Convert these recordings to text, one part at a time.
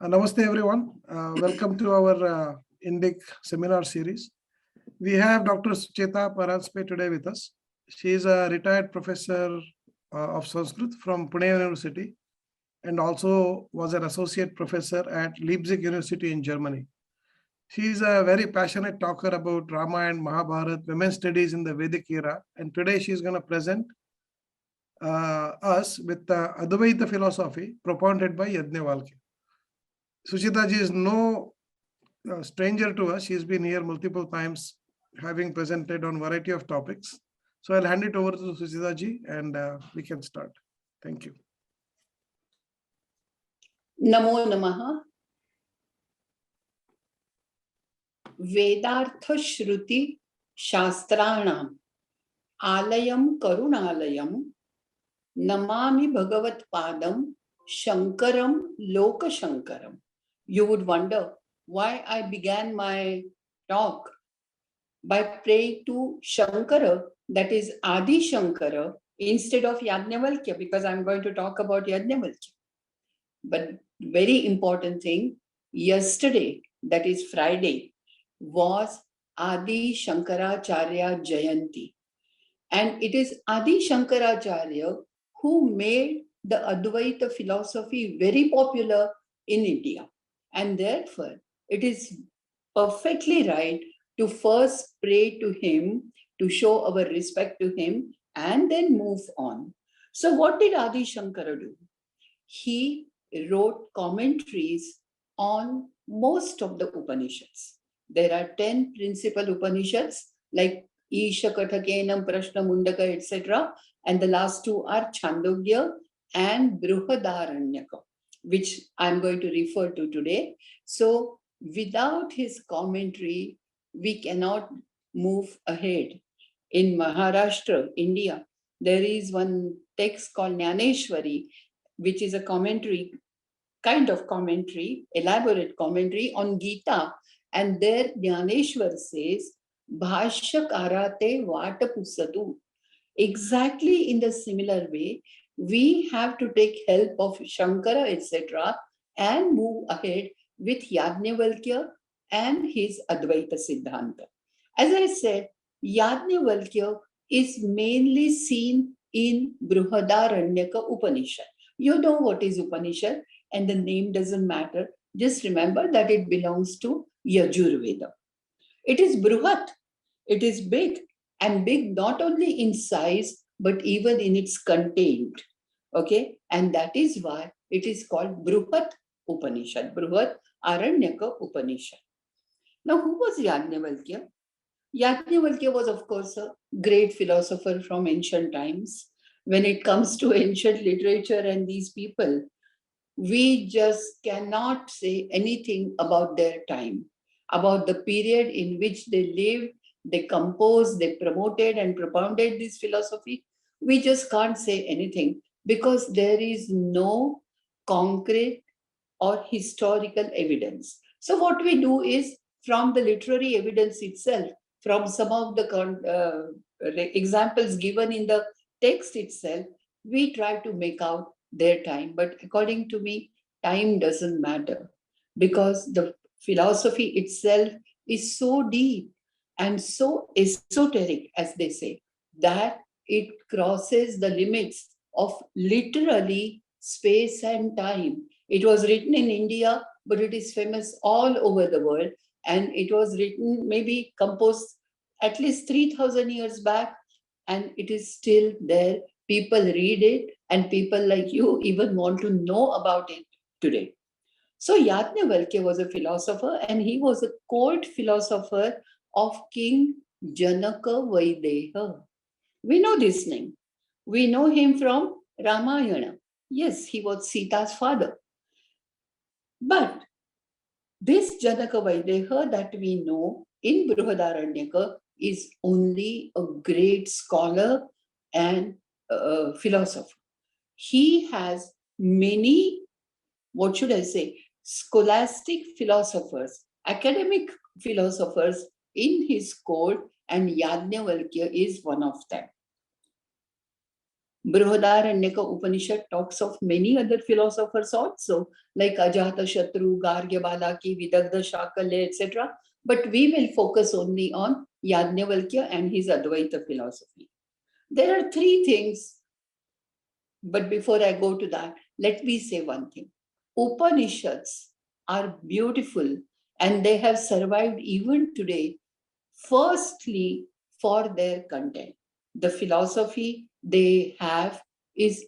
Namaste everyone. Welcome to our Indic seminar series. We have Dr. Sucheta Paranjpe today with us. She is a retired professor of Sanskrit from Pune University and also was an associate professor at Leipzig University in Germany. She is a very passionate talker about Rama and Mahabharat, women's studies in the Vedic era. And today she is going to present us with Advaita philosophy propounded by Yajnyavalkya. Sucheta ji is no stranger to us. She's been here multiple times, having presented on variety of topics. So I'll hand it over to Sucheta ji and we can start. Thank you. Namo Namaha. Vedartha Shruti Shastranam Alayam Karunalayam Namami Bhagavat Padam Shankaram Loka Shankaram. You would wonder why I began my talk by praying to Shankara, that is Adi Shankara, instead of Yajnyavalkya, because I'm going to talk about Yajnyavalkya. But very important thing, yesterday, that is Friday, was Adi Shankaracharya Jayanti. And it is Adi Shankaracharya who made the Advaita philosophy very popular in India. And therefore, it is perfectly right to first pray to him, to show our respect to him, and then move on. So what did Adi Shankara do? He wrote commentaries on most of the Upanishads. There are 10 principal Upanishads like Isha Kathakenam, Prashna Mundaka, etc. And the last two are Chandogya and Bruhadaranyaka, which I'm going to refer to today. So without his commentary, we cannot move ahead. In Maharashtra, India, there is one text called Jnaneshwari, which is a commentary, kind of commentary, elaborate commentary on Gita. And there Jnaneshwar says, Bhashya karate vata pusatu. Exactly in the similar way, we have to take help of Shankara, etc. and move ahead with Yajnyavalkya and his Advaita Siddhanta. As I said, Yajnyavalkya is mainly seen in Bruhadaranyaka Upanishad. You know what is Upanishad, and the name doesn't matter. Just remember that it belongs to Yajurveda. It is Bruhat. It is big, and big not only in size, but even in its content. Okay, and that is why it is called Bruhat Upanishad, Bruhat Aranyaka Upanishad. Now, who was Yajnyavalkya? Yajnyavalkya was, of course, a great philosopher from ancient times. When it comes to ancient literature and these people, we just cannot say anything about their time, about the period in which they lived, they composed, they promoted and propounded this philosophy. We just can't say anything because there is no concrete or historical evidence. So what we do is, from the literary evidence itself, from some of the examples given in the text itself, we try to make out their time. But according to me, time doesn't matter because the philosophy itself is so deep and so esoteric, as they say, that it crosses the limits of literally space and time. It was written in India, but it is famous all over the world. And it was written, maybe composed at least 3,000 years back, and it is still there. People read it, and people like you even want to know about it today. So Yajnavalkya was a philosopher, and he was a court philosopher of King Janaka Vaideha. We know this name. We know him from Ramayana. Yes, he was Sita's father. But this Janaka Vaideha that we know in Bruhadaranyaka is only a great scholar and philosopher. He has many, what should I say, scholastic philosophers, academic philosophers in his court, and Yajnavalkya is one of them. Bruhadaranyaka Upanishad talks of many other philosophers also, like Ajatashatru, Gargyabalaki, Vidagdha Shakalya, etc. But we will focus only on Yajnyavalkya and his Advaita philosophy. There are three things, but before I go to that, let me say one thing. Upanishads are beautiful and they have survived even today, firstly, for their content. The philosophy they have is,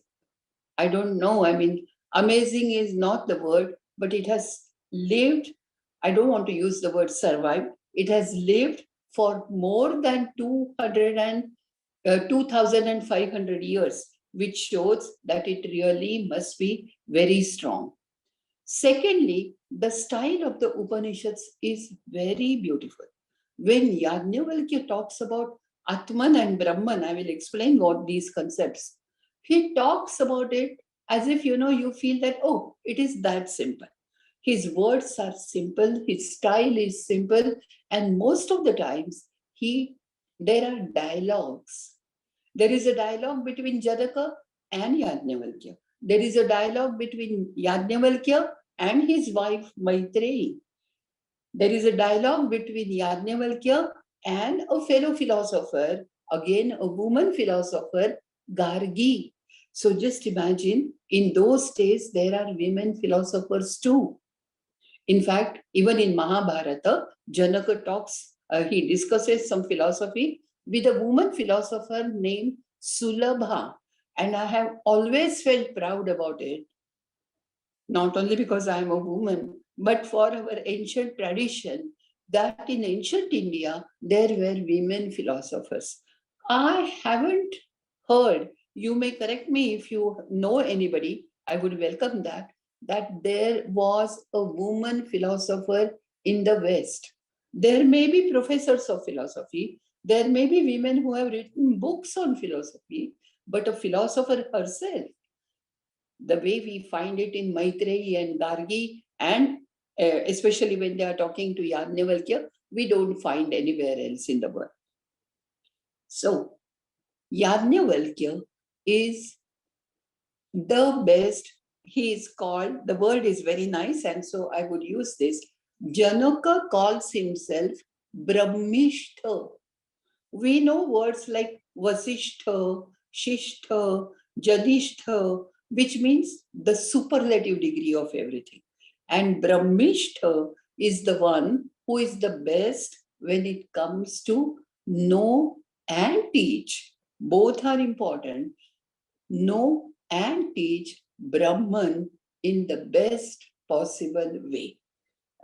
I don't know, I mean, amazing is not the word, but it has lived, I don't want to use the word survived, it has lived for more than 2,500 years, which shows that it really must be very strong. Secondly, the style of the Upanishads is very beautiful. When Yajnavalkya talks about Atman and Brahman, I will explain what these concepts. He talks about it as if, you feel that, oh, it is that simple. His words are simple, his style is simple, and most of the times there are dialogues. There is a dialogue between Janaka and Yajnavalkya. There is a dialogue between Yajnavalkya and his wife Maitreyi. There is a dialogue between Yajnavalkya and a fellow philosopher, again a woman philosopher, Gargi. So just imagine, in those days there are women philosophers too. In fact, even in Mahabharata, Janaka he discusses some philosophy with a woman philosopher named Sulabha. And I have always felt proud about it, not only because I am a woman, but for our ancient tradition, that in ancient India, there were women philosophers. I haven't heard, you may correct me if you know anybody, I would welcome that there was a woman philosopher in the West. There may be professors of philosophy, there may be women who have written books on philosophy, but a philosopher herself, the way we find it in Maitreyi and Gargi, and especially when they are talking to Yajnavalkya, we don't find anywhere else in the world. So, Yajnavalkya is the best. He is called, the word is very nice, and so I would use this. Janaka calls himself Brahmishtha. We know words like Vasishtha, Shishtha, Jadishtha, which means the superlative degree of everything. And Brahmishtha is the one who is the best when it comes to know and teach. Both are important. Know and teach Brahman in the best possible way.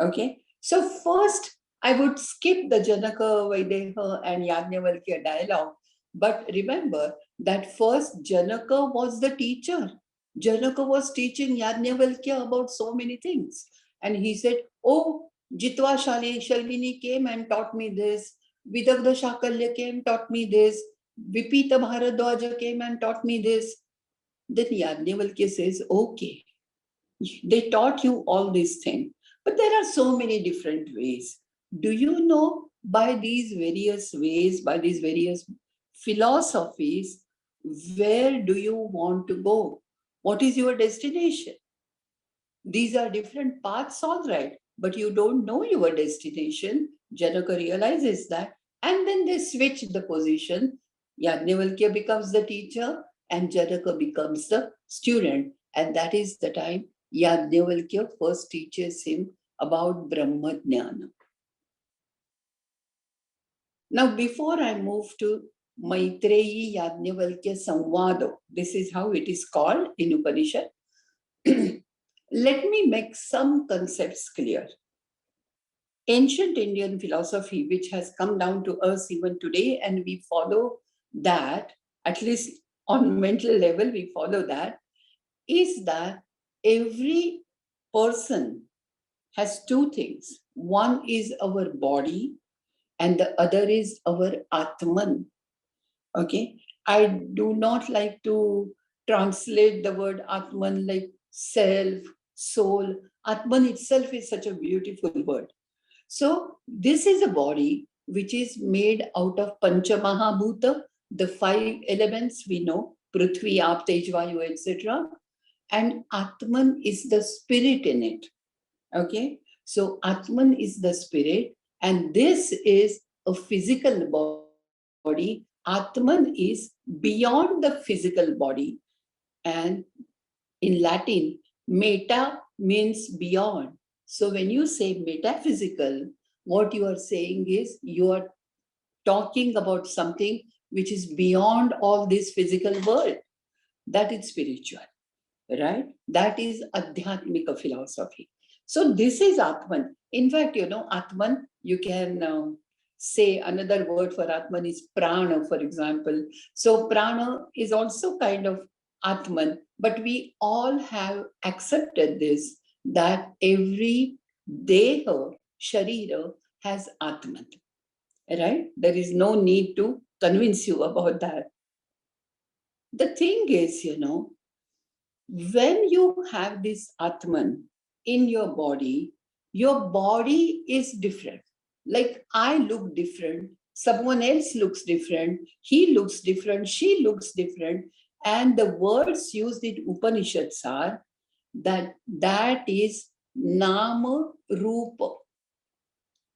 Okay, so first I would skip the Janaka, Vaideha and Yajnavalkya dialogue, but remember that first Janaka was the teacher. Janaka was teaching Yajnavalkya about so many things, and he said, oh, Jitva Shalini came and taught me this, Vidagdha Shakalya came, taught me this, Vipita Bharadwaja came and taught me this. Then Yajnavalkya says, okay, they taught you all these things, but there are so many different ways. Do you know, by these various ways, by these various philosophies, where do you want to go? What is your destination? These are different paths, all right, but you don't know your destination. Janaka realizes that, and then they switch the position. Yajnavalkya becomes the teacher and Janaka becomes the student, and that is the time Yajnavalkya first teaches him about Brahma Jnana. Now, before I move to Maitreyi Yajnavalkya Samvado, this is how it is called in Upanishad, let me make some concepts clear. Ancient Indian philosophy, which has come down to us even today, and we follow that, at least on mental level, we follow that, is that every person has two things. One is our body and the other is our Atman. Okay, I do not like to translate the word Atman like self, soul. Atman itself is such a beautiful word. So this is a body which is made out of Pancha Mahabhuta, the 5 elements we know, Prithvi, Aap, Tej, Vayu, etc. And Atman is the spirit in it. Okay, so Atman is the spirit, and this is a physical body. Atman is beyond the physical body, and in Latin, meta means beyond. So when you say metaphysical, what you are saying is you are talking about something which is beyond all this physical world. That is spiritual, right? That is Adhyatmika philosophy. So this is Atman. In fact, Atman, you can say another word for Atman is Prana, for example. So Prana is also kind of Atman, but we all have accepted this, that every Deha, Sharira has Atman, right? There is no need to convince you about that. The thing is, when you have this Atman in your body is different. Like I look different, someone else looks different, he looks different, she looks different. And the words used in Upanishads are that is Nama Rupa.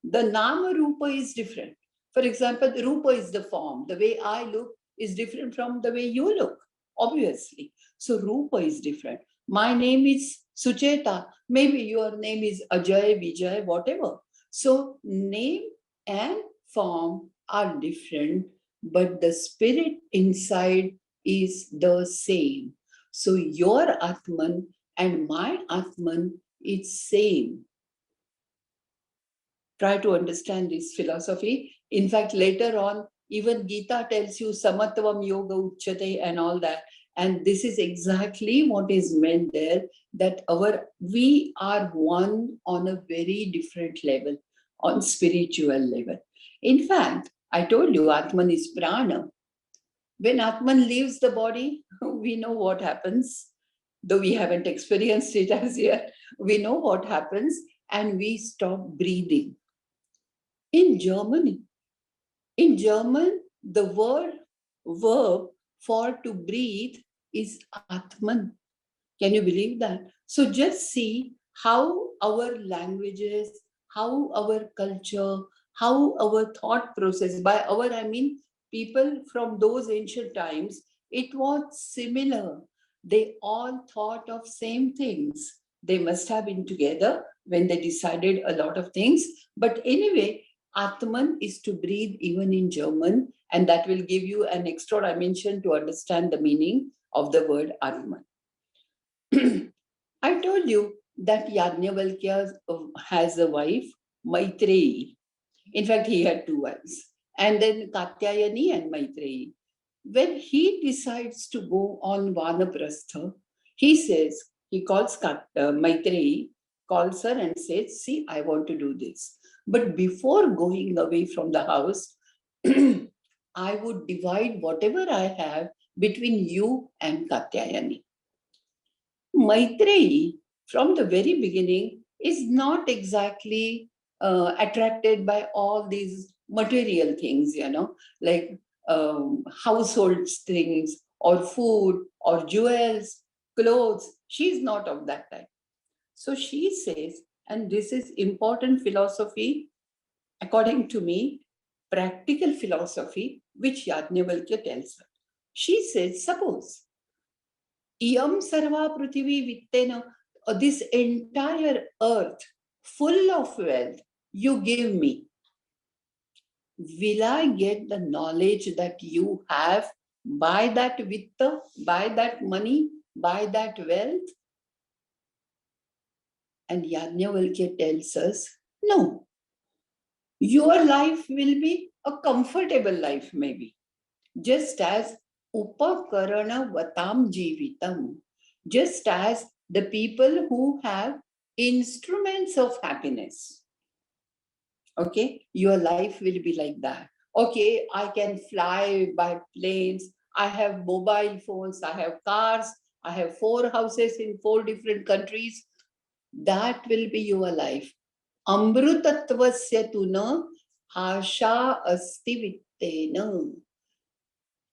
The Nama Rupa is different. For example, the Rupa is the form. The way I look is different from the way you look, obviously. So Rupa is different. My name is Sucheta. Maybe your name is Ajay, Vijay, whatever. So name and form are different, but the spirit inside is the same. So your Atman and my Atman is same. Try to understand this philosophy. In fact, later on, even Gita tells you samatvam yoga uchyate and all that. And this is exactly what is meant there, that we are one on a very different level, on spiritual level. In fact, I told you Atman is prana. When Atman leaves the body, we know what happens. Though we haven't experienced it as yet, we know what happens, and we stop breathing. In German, the verb for to breathe is Atman. Can you believe that? So just see how our languages, how our culture, how our thought process, by our I mean people from those ancient times, it was similar. They all thought of same things. They must have been together when they decided a lot of things. But anyway, Atman is to breathe even in German, and that will give you an extra dimension to understand the meaning of the word Atman. I told you that Yajnyavalkya has a wife, Maitreyi. In fact, he had two wives. And then Katyayani and Maitreyi. When he decides to go on Vanaprastha, he calls Maitreyi, calls her and says, see, I want to do this. But before going away from the house, I would divide whatever I have between you and Katyayani. Maitreyi, from the very beginning, is not exactly attracted by all these material things, like household things or food or jewels, clothes. She's not of that type. So she says, and this is important philosophy, according to me, practical philosophy, which Yajnavalkya tells her. She says, suppose Iyam sarva prithvi vittena, this entire earth full of wealth you give me. Will I get the knowledge that you have by that vitta, by that money, by that wealth? And Yajnavalkya tells us, no. Your life will be a comfortable life, maybe. Just as upakarana vatam jivitam, just as the people who have instruments of happiness. Okay, your life will be like that. Okay, I can fly by planes, I have mobile phones, I have cars, I have 4 houses in 4 different countries. That will be your life. Amrutatvasya tuna asha asti vittena.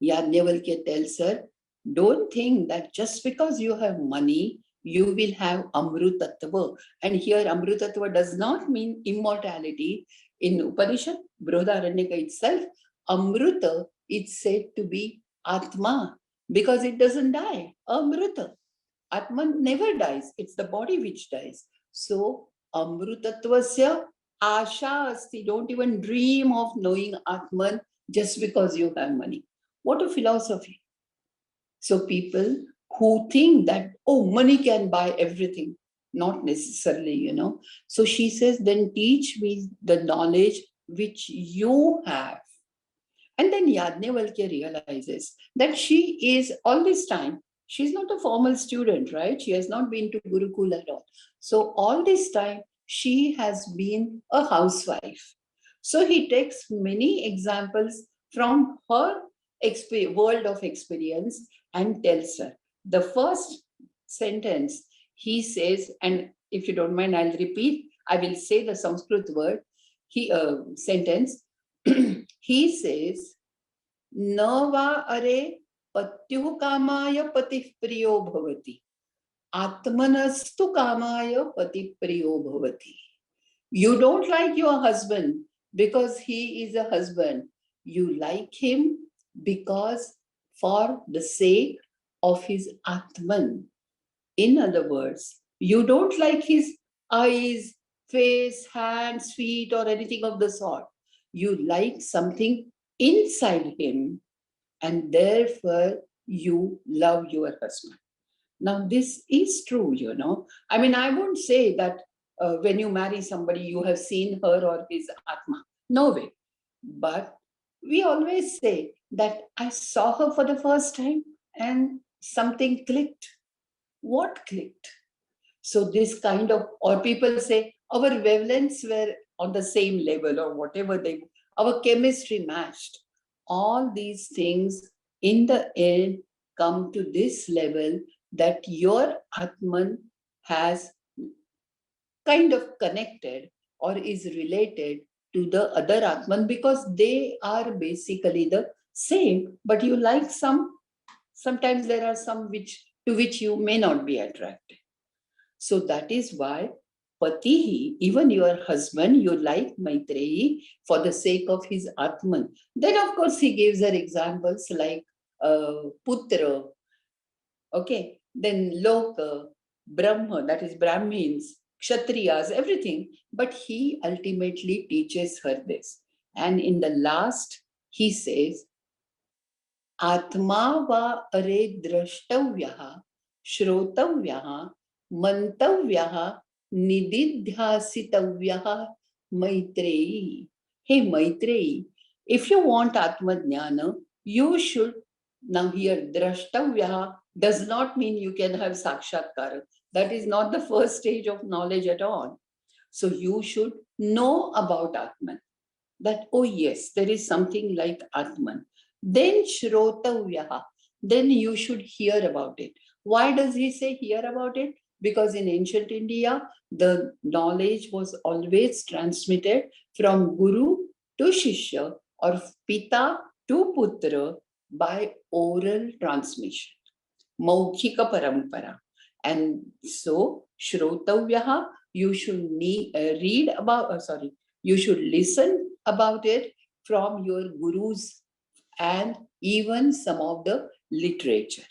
Yajnavalkya tells her, Don't think that just because you have money, you will have Amrutattva. And here Amrutattva does not mean immortality. In Upanishad, Bruhadaranyaka itself, Amruta is said to be Atma because it doesn't die. Amruta. Atman never dies. It's the body which dies. So, Amrutatvasya Asha Asti. Don't even dream of knowing Atman just because you have money. What a philosophy. So people who think that, oh, money can buy everything, not necessarily. So she says, then teach me the knowledge which you have. And then Yajnyavalkya realizes that she is, all this time, she's not a formal student, right? She has not been to Gurukul at all. So all this time, she has been a housewife. So he takes many examples from her world of experience and tells her. The first sentence he says, and if you don't mind, I'll repeat, I will say the Sanskrit word, sentence. He says, Nava are patyuh kamaya patih priyo bhavati. Atmanastu kamaya patih priyo bhavati. You don't like your husband because he is a husband. You like him because for the sake of his Atman. In other words, you don't like his eyes, face, hands, feet, or anything of the sort. You like something inside him, and therefore you love your husband. Now, this is true, I mean, I won't say that when you marry somebody, you have seen her or his Atma. No way. But we always say that I saw her for the first time and something clicked. What clicked? So this kind of, or people say our wavelengths were on the same level or whatever our chemistry matched. All these things in the end come to this level that your Atman has kind of connected or is related to the other Atman because they are basically the same, but you like sometimes there are some to which you may not be attracted. So that is why Patihi, even your husband, you like Maitreyi for the sake of his Atman. Then of course he gives her examples like Putra, okay, then Loka, Brahma, that is Brahmins, Kshatriyas, everything. But he ultimately teaches her this. And in the last, he says, Atma va are drashtavyaha, shrotavyaha, mantavyaha, nididhyasitavyaha, Maitreyi. Hey Maitreyi, if you want Atma Jnana, you should, now here, drashtavyaha does not mean you can have sakshatkara. That is not the first stage of knowledge at all. So you should know about Atman. That, oh yes, there is something like Atman. Then Shrotavyaha, then you should hear about it. Why does he say hear about it? Because in ancient India, the knowledge was always transmitted from Guru to Shishya or Pita to Putra by oral transmission. Maukhika parampara. And so, Shrotavyaha, you should read about, you should listen about it from your gurus and even some of the literature.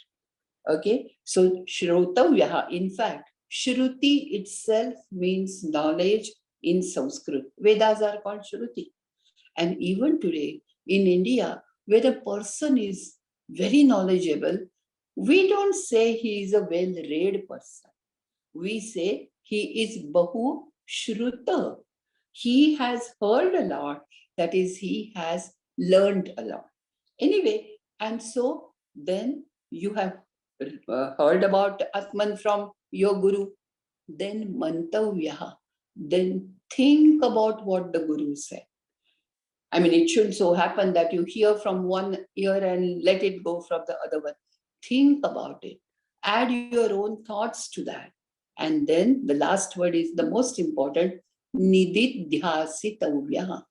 Okay, so Shrotavyaha, in fact, Shruti itself means knowledge in Sanskrit. Vedas are called Shruti. And even today in India, where a person is very knowledgeable, we don't say he is a well-read person. We say he is Bahu Shruta. He has heard a lot, that is, he has learned a lot. Anyway, and so then you have heard about Atman from your Guru, then Mantavyaha, then think about what the Guru said. I mean, it should so happen that you hear from one ear and let it go from the other one. Think about it. Add your own thoughts to that. And then the last word is the most important, nididhyasitavyaha.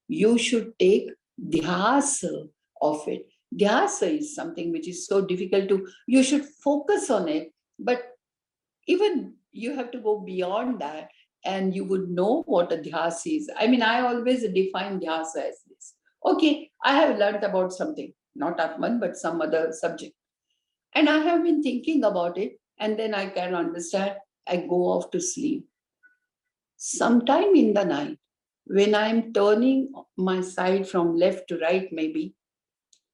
You should take dhyasa of it. Dhyasa is something which is so difficult to, you should focus on it, but even you have to go beyond that and you would know what a dhyasa is. I mean, I always define dhyasa as this. Okay, I have learned about something, not Atman, but some other subject. And I have been thinking about it, and then I can understand, I go off to sleep. Sometime in the night, when I'm turning my side from left to right, maybe,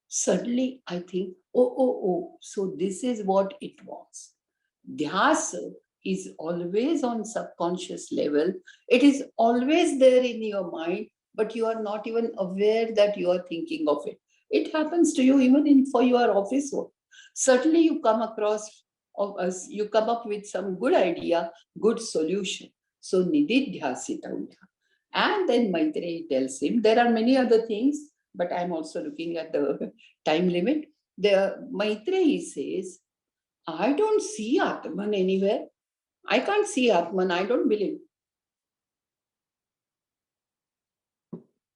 suddenly I think, oh, so this is what it was. Dhyasa is always on subconscious level. It is always there in your mind, but you are not even aware that you are thinking of it. It happens to you even for your office work. Certainly you come across of us, you come up with some good idea, good solution. So nididhyasita. And then Maitreyi tells him, there are many other things, but I'm also looking at the time limit. The Maitreyi says, I don't see Atman anywhere. I can't see Atman. I don't believe.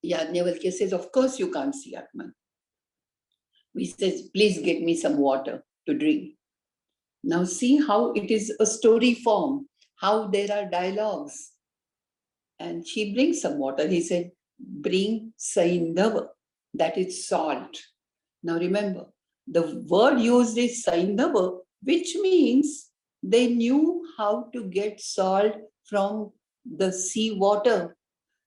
Yajnyavalkya says, of course you can't see Atman. He says, please get me some water to drink. Now see how it is a story form, how there are dialogues. And she brings some water. He said, bring Saindava, that is salt. Now remember, the word used is Saindava, which means they knew how to get salt from the sea water.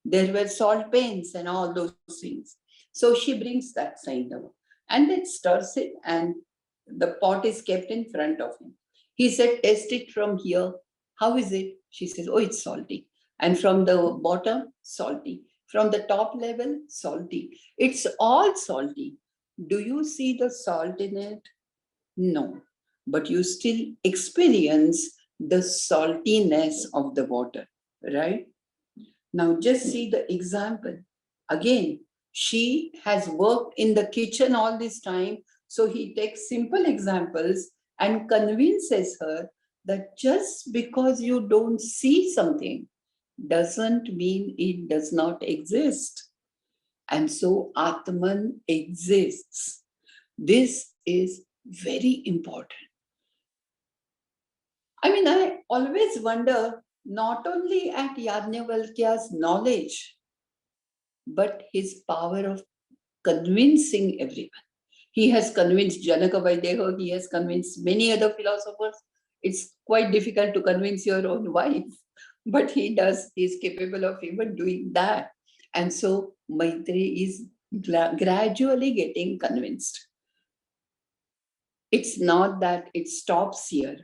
There were salt panes and all those things. So she brings that Saindava and then stirs it, and the pot is kept in front of him. He said, test it from here. How is it? She says, oh, it's salty. And from the bottom, salty. From the top level, salty. It's all salty. Do you see the salt in it? No. But you still experience the saltiness of the water, right? Now just see the example. Again, she has worked in the kitchen all this time, so he takes simple examples and convinces her that just because you don't see something doesn't mean it does not exist. And so Atman exists. This is very important. I mean, I always wonder not only at Yajnavalkya's knowledge, but his power of convincing everyone. He has convinced Janaka Vaideha, he has convinced many other philosophers. It's quite difficult to convince your own wife, but he does, he is capable of even doing that. And so Maitreyi is gradually getting convinced. It's not that it stops here.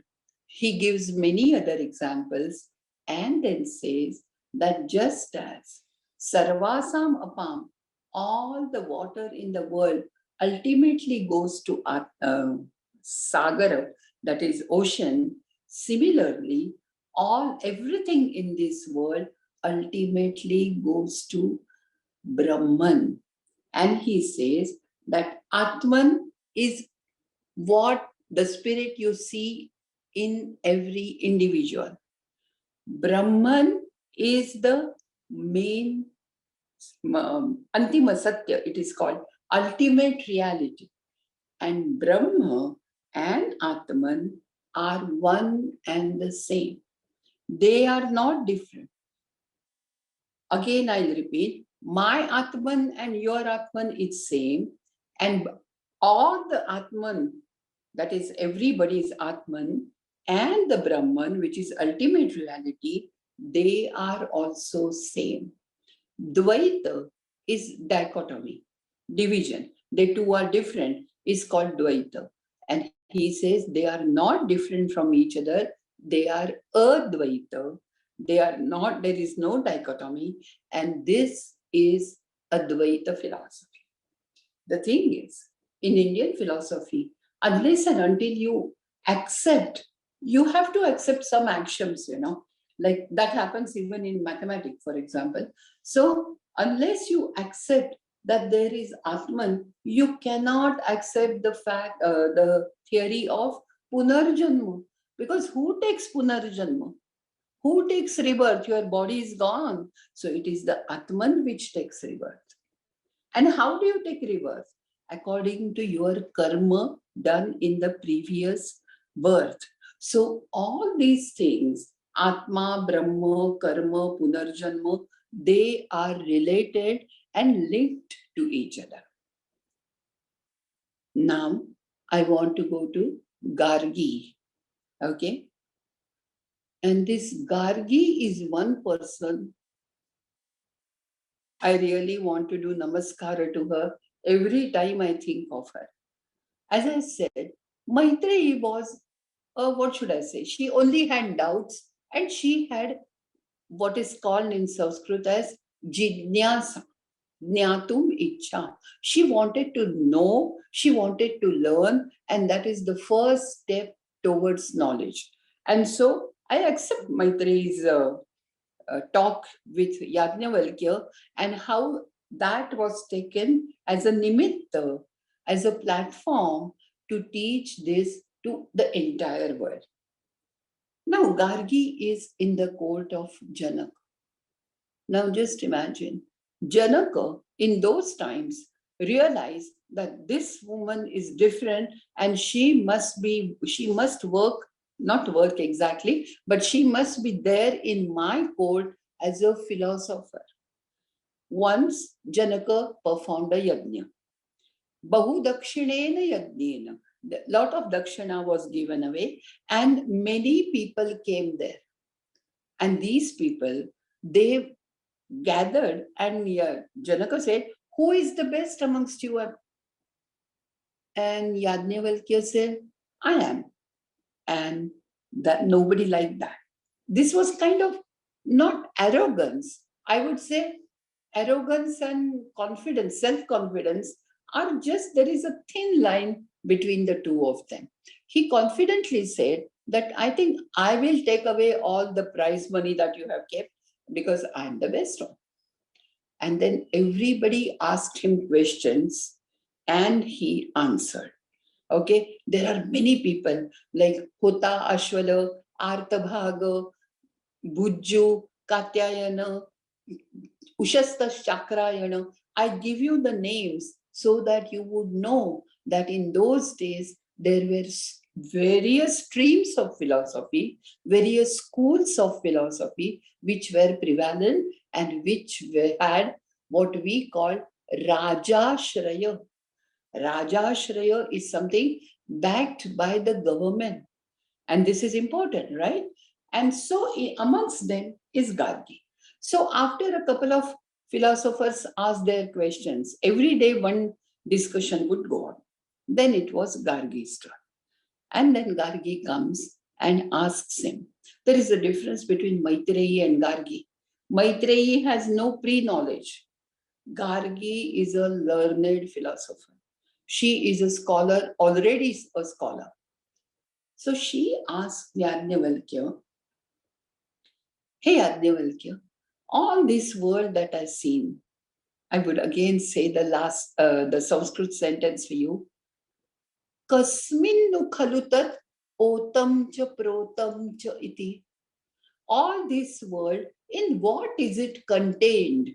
He gives many other examples and then says that just as Sarvasam Apam, all the water in the world ultimately goes to Sagara, that is ocean, similarly, everything in this world ultimately goes to Brahman. And he says that Atman is what the spirit you see in every individual. Brahman is the main Antima Satya, it is called ultimate reality. And Brahma and Atman are one and the same. They are not different. Again, I'll repeat, my Atman and your Atman is same, and all the Atman, that is everybody's Atman, and the Brahman, which is ultimate reality, they are also same. Dvaita is dichotomy, division. They two are different, is called Dvaita. And he says they are not different from each other. They are Advaita. They are not, there is no dichotomy. And this is Advaita philosophy. The thing is, in Indian philosophy, unless and until you accept, you have to accept some axioms, like that happens even in mathematics, for example. So unless you accept that there is Atman, you cannot accept the fact, the theory of Punarjanma. Because who takes Punarjanma? Who takes rebirth? Your body is gone. So it is the Atman which takes rebirth. And how do you take rebirth? according to your karma done in the previous birth. So all these things, Atma, Brahma, Karma, Punarjanma, they are related and linked to each other. Now, I want to go to Gargi. Okay. And this Gargi is one person I really want to do namaskara to her every time I think of her. As I said, Maitreyi was, what should I say? She only had doubts and she had what is called in Sanskrit as Jidnyasa, Jnatum Ichha. She wanted to know, she wanted to learn, and that is the first step towards knowledge. And so I accept Maitreyi's talk with Yajnyavalkya and how that was taken as a nimitta, as a platform to teach this to the entire world. Now, Gargi is in the court of Janaka. Now, just imagine, Janaka in those times realized that this woman is different and she must work, not work exactly, but she must be there in my court as a philosopher. Once Janaka performed a yajna. Bahu dakshinena yajnena. A lot of dakshina was given away and many people came there. And these people, they gathered and Janaka said, who is the best amongst you? And Yajnavalkya said, I am. And that nobody liked that. This was kind of not arrogance. I would say arrogance and confidence, self-confidence are just, there is a thin line between the two of them. He confidently said that I think I will take away all the prize money that you have kept because I'm the best one. And then everybody asked him questions and he answered. Okay, there are many people like Hota, Ashwala, Artabhaga, Bujju, Katyayana, Ushasta Chakrayana. I give you the names so that you would know that in those days there were various streams of philosophy, various schools of philosophy which were prevalent and which had what we call Rajashraya. Rajashraya is something backed by the government. And this is important, right? And so amongst them is Gargi. So after a couple of philosophers asked their questions, every day one discussion would go on. Then it was Gargi's turn. And then Gargi comes and asks him. There is a difference between Maitreyi and Gargi. Maitreyi has no pre-knowledge. Gargi is a learned philosopher. She is a scholar, already a scholar. So she asked Yajnavalkya, hey Yajnavalkya, all this world that I've seen, I would again say the Sanskrit sentence for you. Kasminnu khalutat otam cha protam cha iti. All this world, in what is it contained?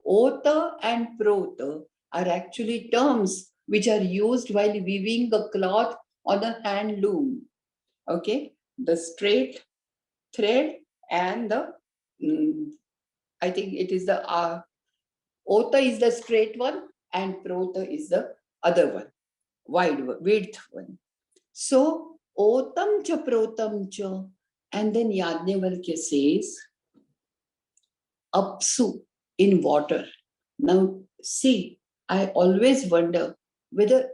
Ota and prota are actually terms which are used while weaving a cloth on a hand loom. Okay, the straight thread and the, I think it is the, ota is the straight one and prota is the other one, width one. So, otam cha protam cha, and then Yajnavalkya says, apsu, in water. Now, see, I always wonder whether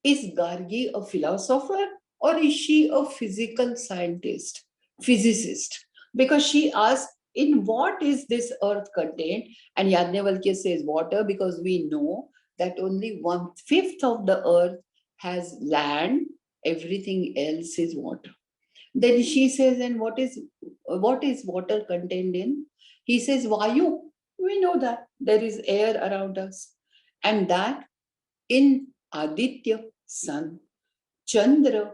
is Gargi a philosopher or is she a physical scientist, physicist? Because she asks, in what is this earth contained? And Yajnavalkya says water, because we know that only 1/5 of the earth has land, everything else is water. Then she says, and what is water contained in? He says, Vayu. We know that there is air around us. And that in Aditya, sun, Chandra,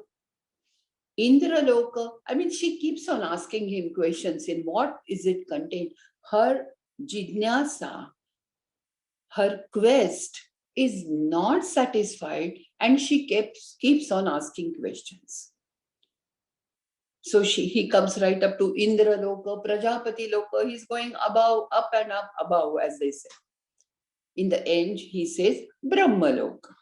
Indraloka. I mean, she keeps on asking him questions. In what is it contained? Her jidnyasa, her quest is not satisfied and she keeps on asking questions. So he comes right up to Indra Loka, Prajapati Loka. He's going above, up and up above, as they say. In the end, he says Brahma Loka.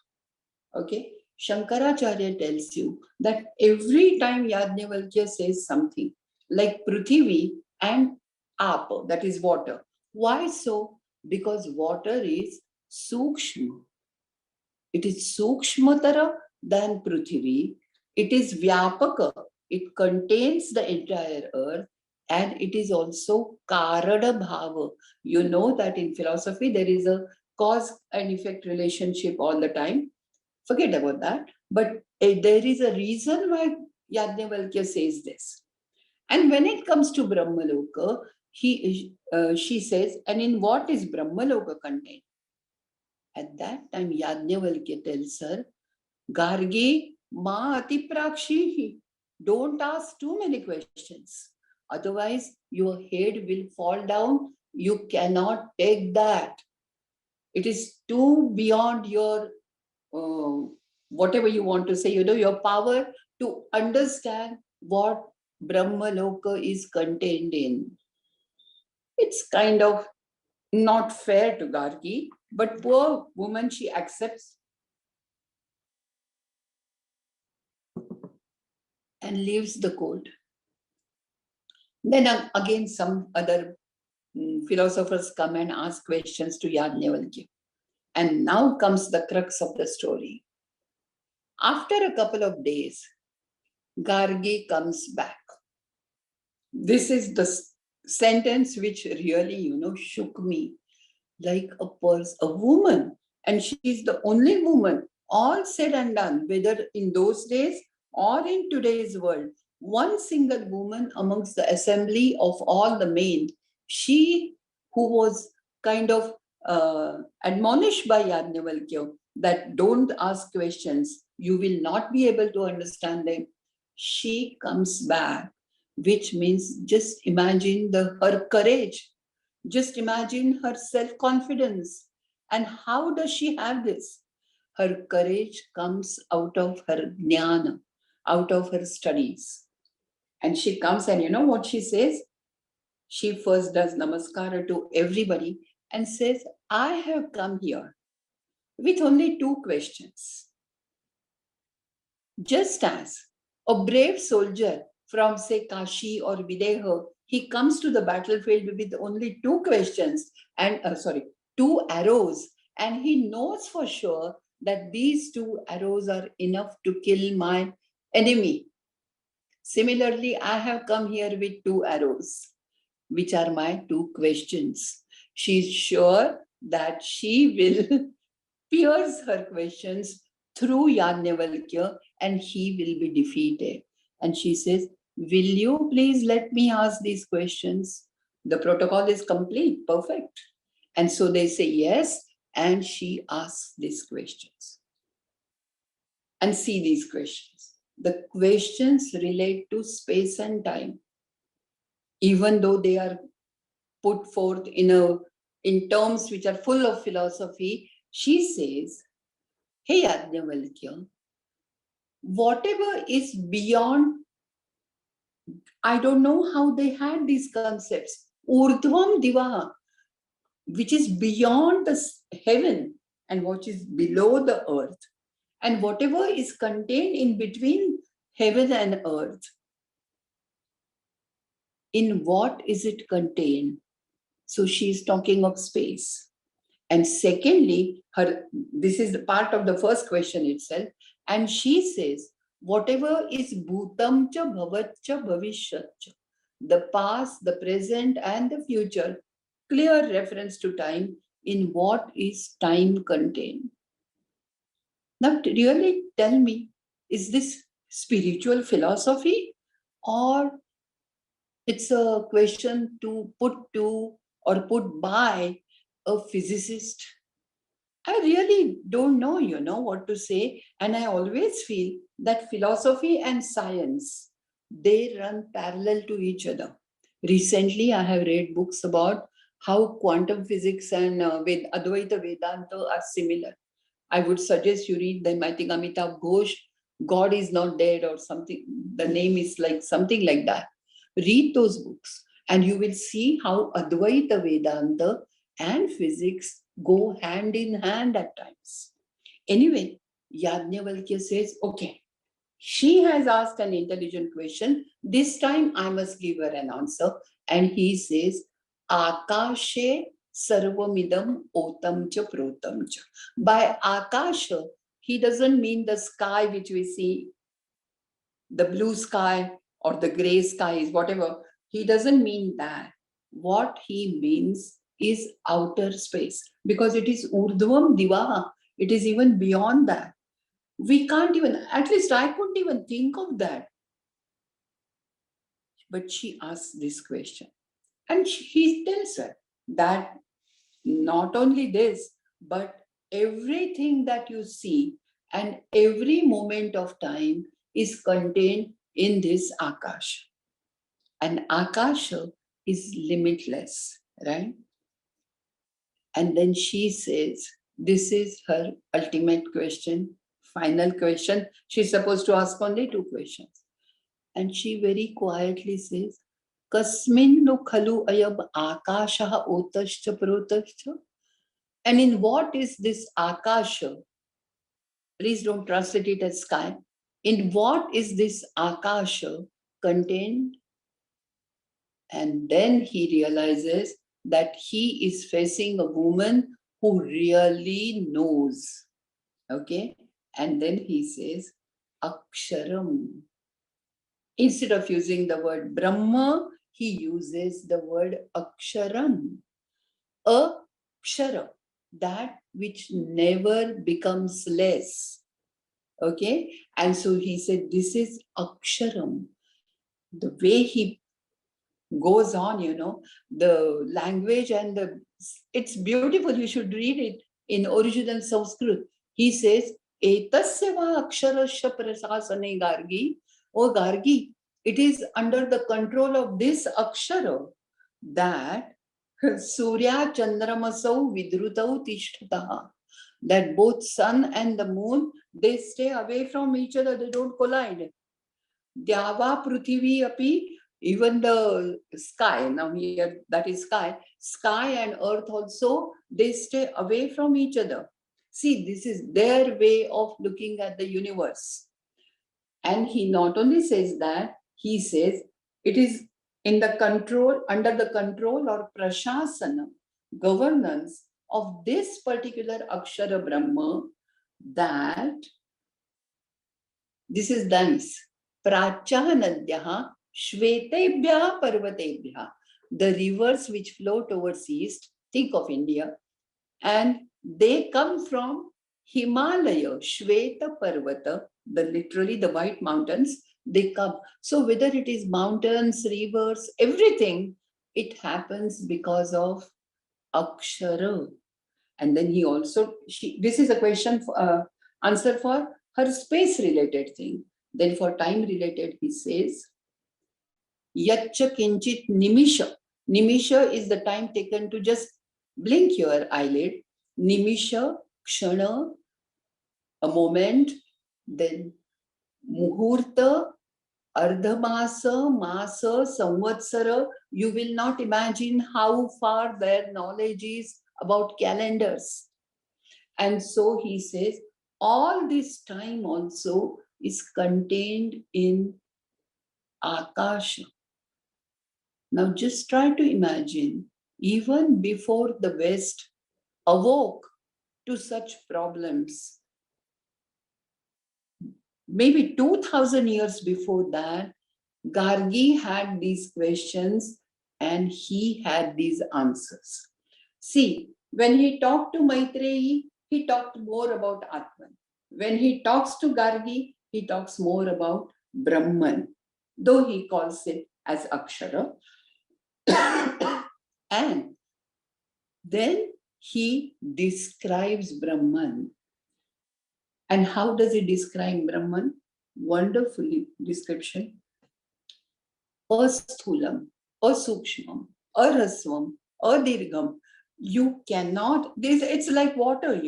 Okay. Shankaracharya tells you that every time Yajnyavalkya says something like Prithvi and Apa, that is water. Why so? Because water is Sukshma. It is Sukshmatara than Prithvi. It is Vyapaka. It contains the entire earth, and it is also Karada Bhava. You know that in philosophy there is a cause and effect relationship all the time. Forget about that. But there is a reason why Yajnavalkya says this. And when it comes to Brahmaloka, she says, and in what is Brahmaloka contained? At that time, Yajnavalkya tells her, Gargi ma ati prakshihi. Don't ask too many questions. Otherwise, your head will fall down. You cannot take that. It is too beyond your whatever you want to say, your power to understand what Brahmaloka is contained in. It's kind of not fair to Gargi, but poor woman, she accepts and leaves the court. Then again, some other philosophers come and ask questions to Yajnavalkya. And now comes the crux of the story. After a couple of days, Gargi comes back. This is the sentence which really, shook me. Like a woman, and she is the only woman, all said and done, whether in those days or in today's world, one single woman amongst the assembly of all the men, she who was kind of admonished by Yajnavalkya that don't ask questions, you will not be able to understand them. She comes back, which means just imagine her courage. Just imagine her self-confidence. And how does she have this? Her courage comes out of her jnana, out of her studies. And she comes and you know what she says? She first does namaskara to everybody and says, I have come here with only 2 questions. Just as a brave soldier from, say, Kashi or Videha, he comes to the battlefield with only 2 questions and, 2 arrows, and he knows for sure that these 2 arrows are enough to kill my enemy. Similarly, I have come here with 2 arrows, which are my 2 questions. She is sure that she will pierce her questions through Yajnavalkya and he will be defeated. And she says, will you please let me ask these questions? The protocol is complete, perfect. And so they say yes, and she asks these questions. And see these questions. The questions relate to space and time. Even though they are put forth in terms which are full of philosophy, she says, hey Yajnavalkya, whatever is beyond, I don't know how they had these concepts, Urdhvam Diva, which is beyond the heaven and what is below the earth, and whatever is contained in between heaven and earth, in what is it contained? So she is talking of space. And secondly, this is the part of the first question itself. And she says, whatever is bhutam cha bhavat cha bhavishyat cha, the past, the present, and the future, clear reference to time, in what is time contained? Now, really tell me, is this spiritual philosophy, or it's a question to put by a physicist? I really don't know, what to say. And I always feel that philosophy and science, they run parallel to each other. Recently, I have read books about how quantum physics and with Advaita Vedanta are similar. I would suggest you read them. I think Amitav Ghosh, God is Not Dead or something. The name is like something like that. Read those books and you will see how Advaita Vedanta and physics go hand in hand at times. Anyway, Yajnyavalkya says, okay, she has asked an intelligent question. This time I must give her an answer. And he says, Akashe sarvamidam otam cha protam cha. By Akasha, he doesn't mean the sky which we see, the blue sky or the gray skies, whatever. He doesn't mean that. What he means is outer space, because it is urdhvam divaha. It is even beyond that. We can't even, at least I couldn't even think of that. But she asks this question. And he tells her that not only this, but everything that you see and every moment of time is contained in this Akash. And Akasha is limitless, right? And then she says, this is her ultimate question, final question. She's supposed to ask only two questions. And she very quietly says, Kasmin no khalu ayab akasha otascha protascha. And in what is this akasha? Please don't translate it as sky. In what is this akasha contained? And then he realizes that he is facing a woman who really knows. Okay? And then he says, Aksharam. Instead of using the word Brahma, he uses the word Aksharam. Akshara, that which never becomes less. Okay? And so he said, this is Aksharam. The way he goes on, the language and it's beautiful. You should read it in original Sanskrit. He says, Etasya va aksharasya prasasane gargi. Oh Gargi, it is under the control of this akshara that Surya Chandramasau Vidrutau Tishtataha, that both sun and the moon, they stay away from each other, they don't collide. Dyava Pruthivi Api, even the sky, now here that is sky and earth also, they stay away from each other. See, this is their way of looking at the universe. And he not only says that, he says it is in the control, under the control or prashasana, governance of this particular Akshara Brahma, that this is nice. Pracha Nadyaha Shvetebhya Parvatebhya. The rivers which flow towards east, think of India, and they come from Himalaya, Shveta Parvata, literally the white mountains, they come. So whether it is mountains, rivers, everything, it happens because of Akshara. And then he also, this is a question, answer for her space related thing. Then for time related, he says, Yacha Kinchit Nimisha. Nimisha is the time taken to just blink your eyelid. Nimisha, Kshana, a moment. Then Muhurta, Ardhamasa, Masa, Samvatsara. You will not imagine how far their knowledge is about calendars. And so he says, all this time also is contained in Akasha. Now just try to imagine, even before the West awoke to such problems, maybe 2000 years before that, Gargi had these questions and he had these answers. See, when he talked to Maitreyi, he talked more about Atman. When he talks to Gargi, he talks more about Brahman, though he calls it as Akshara. And then he describes Brahman. And how does he describe Brahman? Wonderful description. Asthulam, asukshmam, arasvam, adirgham. You cannot, it's like water,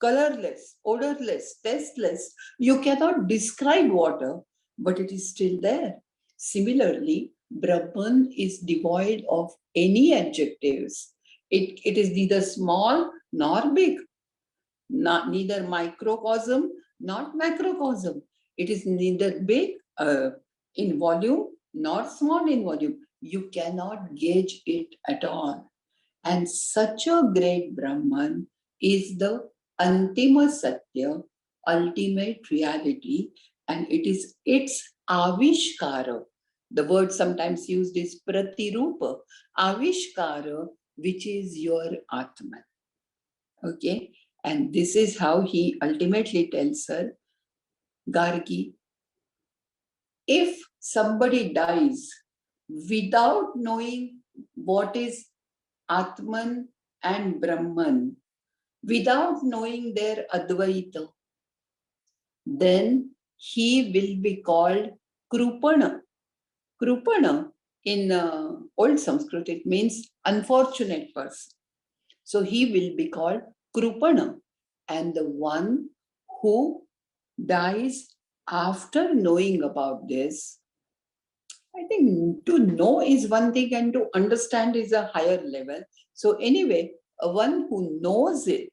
colorless, odorless, tasteless. You cannot describe water, but it is still there. Similarly, Brahman is devoid of any adjectives. It is neither small nor big, neither microcosm nor macrocosm. It is neither big in volume nor small in volume. You cannot gauge it at all. And such a great Brahman is the Antima Satya, ultimate reality, and it is its Avishkara. The word sometimes used is Pratirupa, Avishkara, which is your Atman. Okay, and this is how he ultimately tells her, Gargi, if somebody dies without knowing what is Atman and Brahman, without knowing their Advaita, then he will be called Krupana. Krupana in old Sanskrit, it means unfortunate person. So he will be called Krupana. And the one who dies after knowing about this, I think to know is one thing and to understand is a higher level. So anyway, one who knows it,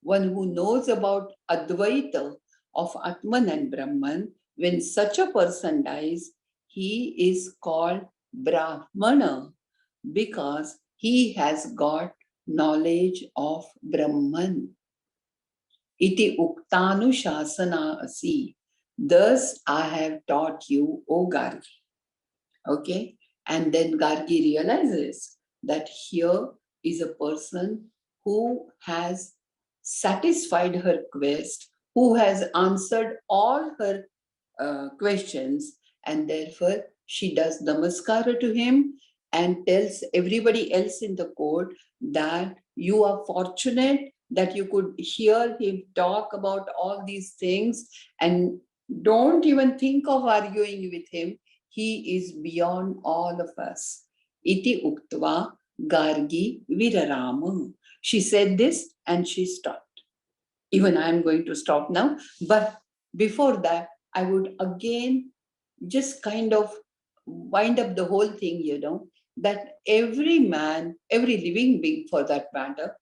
one who knows about Advaita of Atman and Brahman, when such a person dies, he is called Brahmana because he has got knowledge of Brahman. Iti uktanu shasana asi. Thus I have taught you, O Gargi. Okay? And then Gargi realizes that here is a person who has satisfied her quest, who has answered all her questions, and therefore she does namaskara to him and tells everybody else in the court that you are fortunate that you could hear him talk about all these things, and don't even think of arguing with him. He is beyond all of us. Iti uktva Gargi virarama. She said this and she stopped. Even I am going to stop now. But before that, I would again just kind of wind up the whole thing, that every man, every living being for that matter,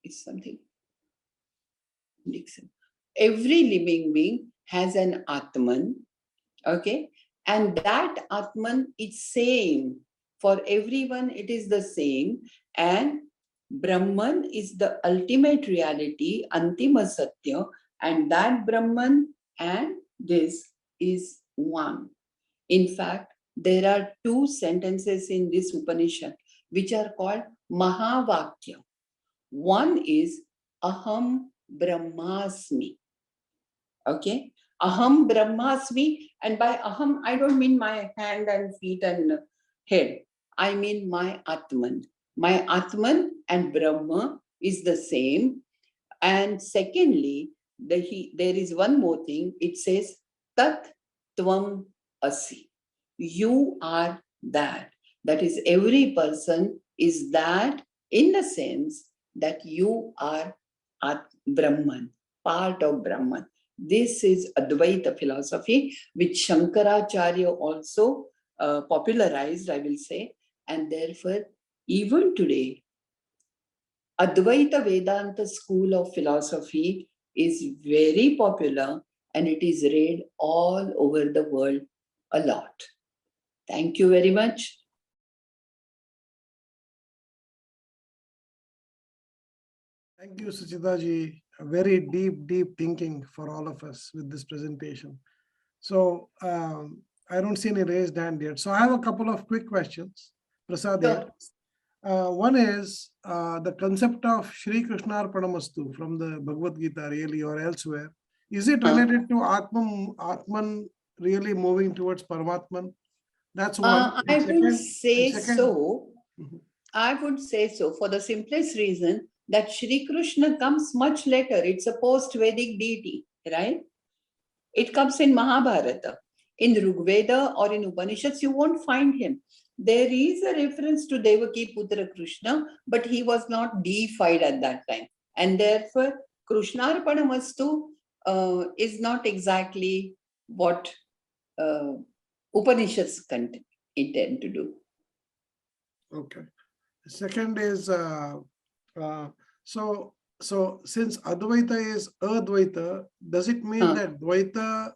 is something. Every living being has an Atman, okay? And that Atman is same. For everyone, it is the same. And Brahman is the ultimate reality, Antima Satya, and that Brahman and this is one. In fact, there are two sentences in this Upanishad which are called Mahavakya. One is Aham Brahmasmi. Okay? Aham Brahmasmi, and by Aham, I don't mean my hand and feet and head. I mean my Atman. My Atman and Brahma is the same. And secondly, there is one more thing. It says, Tat Tvam Asi. You are that. That is, every person is that in the sense that you are Brahman, part of Brahman. This is Advaita philosophy, which Shankaracharya also popularized, I will say. And therefore, even today, Advaita Vedanta school of philosophy is very popular and it is read all over the world a lot. Thank you very much. Thank you, Sucheta ji. Very deep thinking for all of us with this presentation. So I don't see any raised hand yet. So I have a couple of quick questions, Prasad here. One is the concept of Shri Krishna Arpanamastu from the Bhagavad Gita really or elsewhere. Is it related to Atman really moving towards Paramatman? That's one. I would say so. I would say so for the simplest reason that Shri Krishna comes much later. It's a post-Vedic deity, right? It comes in Mahabharata. In Rigveda or in Upanishads, you won't find him. There is a reference to Devaki Putra Krishna, but he was not deified at that time. And therefore, Krishnarpanamastu is not exactly what Upanishads intend to do. Okay. Second is so since Advaita is Advaita, does it mean that Dvaita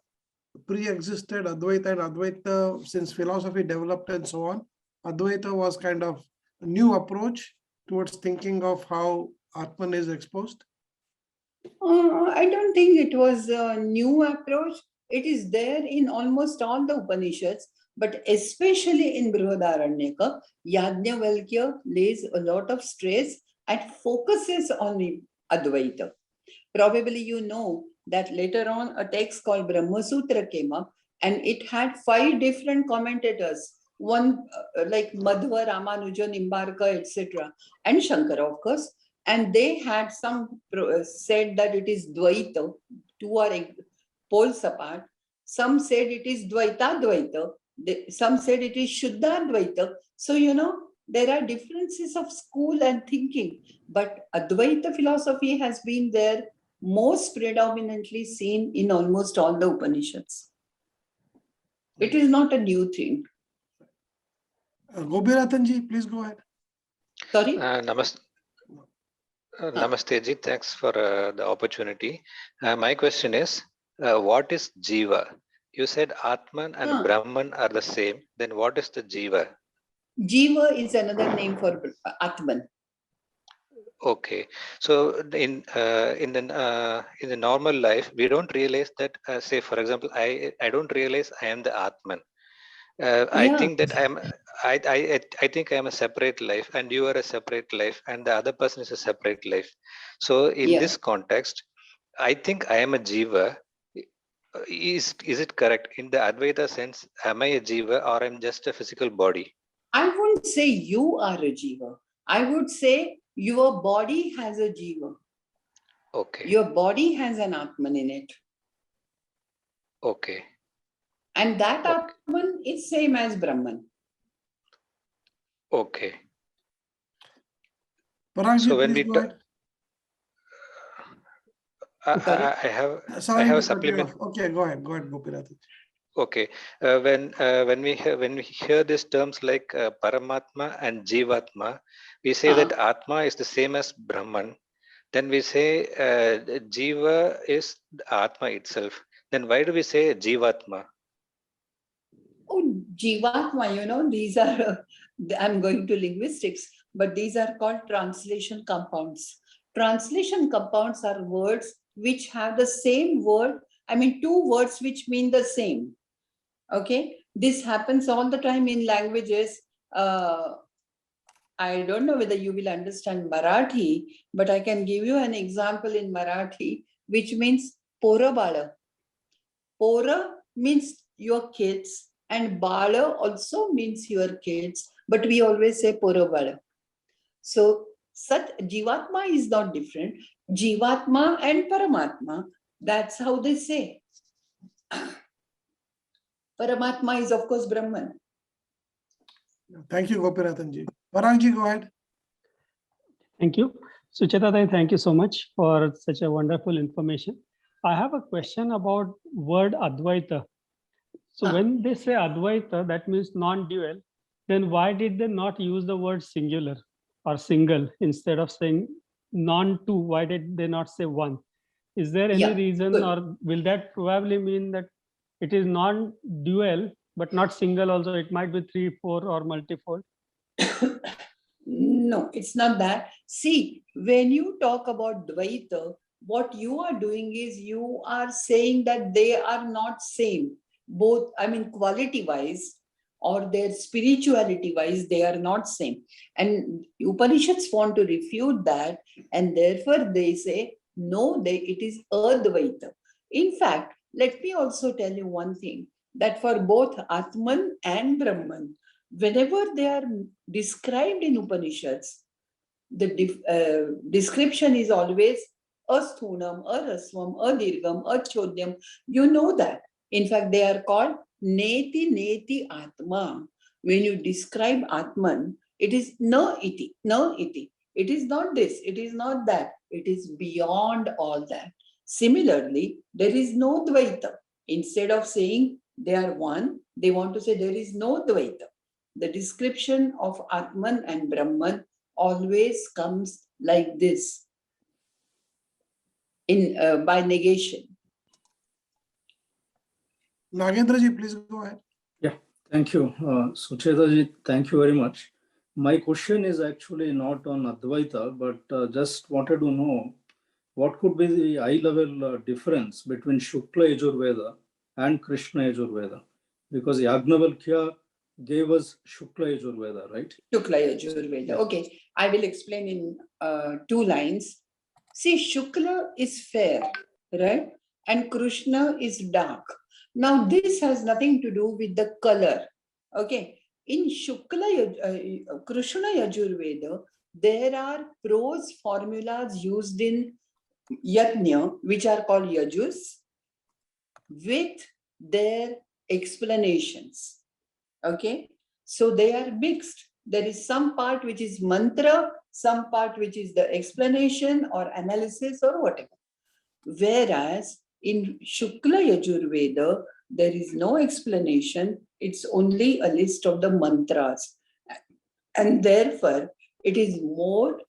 pre-existed Advaita, and Advaita, since philosophy developed and so on, Advaita was kind of a new approach towards thinking of how Atman is exposed? I don't think it was a new approach. It is there in almost all the Upanishads, but especially in Bruhadaranyaka, Yajnyavalkya lays a lot of stress and focuses on the Advaita. Probably you know that later on a text called Brahma Sutra came up, and it had 5 different commentators. One like Madhva, Ramanuja, Nimbarka, etc. and Shankara, of course. And they had some said that it is Dvaita, 2 are poles apart. Some said it is Dvaita Dvaita. Some said it is Shuddha Dvaita. So, there are differences of school and thinking. But Advaita philosophy has been there most predominantly seen in almost all the Upanishads. It is not a new thing. Gopinatanji, please go ahead. Sorry? Namaste ji, thanks for the opportunity. My question is, what is Jiva? You said Atman and Brahman are the same. Then what is the Jiva? Jiva is another name for Atman. Okay, so in the normal life, we don't realize that. Say, for example, I don't realize I am the Atman. I think that I think I am a separate life, and you are a separate life, and the other person is a separate life. So in this context, I think I am a Jiva. Is it correct? In the Advaita sense, am I a Jiva or I'm just a physical body? I wouldn't say you are a Jiva. I would say your body has a Jiva. Okay. Your body has an Atman in it. Okay. And that Atman is same as Brahman. Okay. Paragji, so when we I have a supplement. Okay, go ahead, Gopinath. Okay, when we hear these terms like Paramatma and Jivatma, we say that Atma is the same as Brahman. Then we say Jiva is the Atma itself. Then why do we say Jivatma? Oh, Jivatma, these are, I'm going to linguistics, but these are called translation compounds. Translation compounds are words which have the same word, 2 words which mean the same. Okay, this happens all the time in languages. I don't know whether you will understand Marathi, but I can give you an example in Marathi, which means Pora Bala. Pora means your kids, and Bala also means your kids, but we always say Pora Bala. So, Jivatma is not different. Jivatma and Paramatma, that's how they say. Paramatma is, of course, Brahman. Thank you, Gopinathanji. Paragji, go ahead. Thank you. Sucheta, thank you so much for such a wonderful information. I have a question about word Advaita. So when they say Advaita, that means non-dual, then why did they not use the word singular or single instead of saying non-two? Why did they not say one? Is there any reason, or will that probably mean that it is non-dual, but not single also? It might be 3, 4 or multifold. No, it's not that. See, when you talk about Dvaita, what you are doing is you are saying that they are not same. Both, quality-wise or their spirituality-wise, they are not same. And Upanishads want to refute that, and therefore they say, no, it is Advaita. In fact, let me also tell you one thing, that for both Atman and Brahman, whenever they are described in Upanishads, the description is always asthunam, arasvam, adirgam, achodhyam. You know that. In fact, they are called neti neti atma. When you describe Atman, it is na iti, na iti. It is not this, it is not that. It is beyond all that. Similarly, there is no Dvaita. Instead of saying they are one, they want to say there is no Dvaita. The description of Atman and Brahman always comes like this, by negation. Nagendra ji, please go ahead. Yeah, thank you. Sucheta ji, thank you very much. My question is actually not on Advaita, but just wanted to know what could be the eye-level difference between Shukla Yajurveda and Krishna Yajurveda? Because Yajnyavalkya gave us Shukla Yajurveda, right? Shukla Yajurveda. Okay, I will explain in 2 lines. See, Shukla is fair, right? And Krishna is dark. Now, this has nothing to do with the color. Okay, in Krishna Yajurveda, there are prose formulas used in Yajna, which are called Yajus, with their explanations. Okay, so they are mixed. There is some part which is mantra, some part which is the explanation or analysis or whatever. Whereas in Shukla Yajurveda, there is no explanation, it's only a list of the mantras. And therefore, it is more,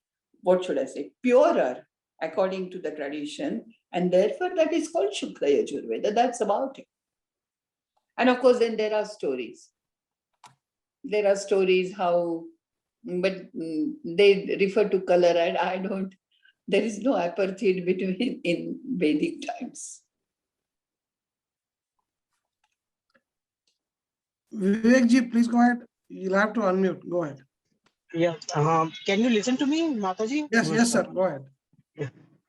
what should I say, purer according to the tradition. And therefore, that is called Shukla Yajurveda. That's about it. And of course, then there are stories. There are stories how, but they refer to color, and I don't, there is no apartheid between in Vedic times. Vivek ji, please go ahead. You'll have to unmute. Go ahead. Yeah. Can you listen to me, Mataji? Yes, sir. Go ahead.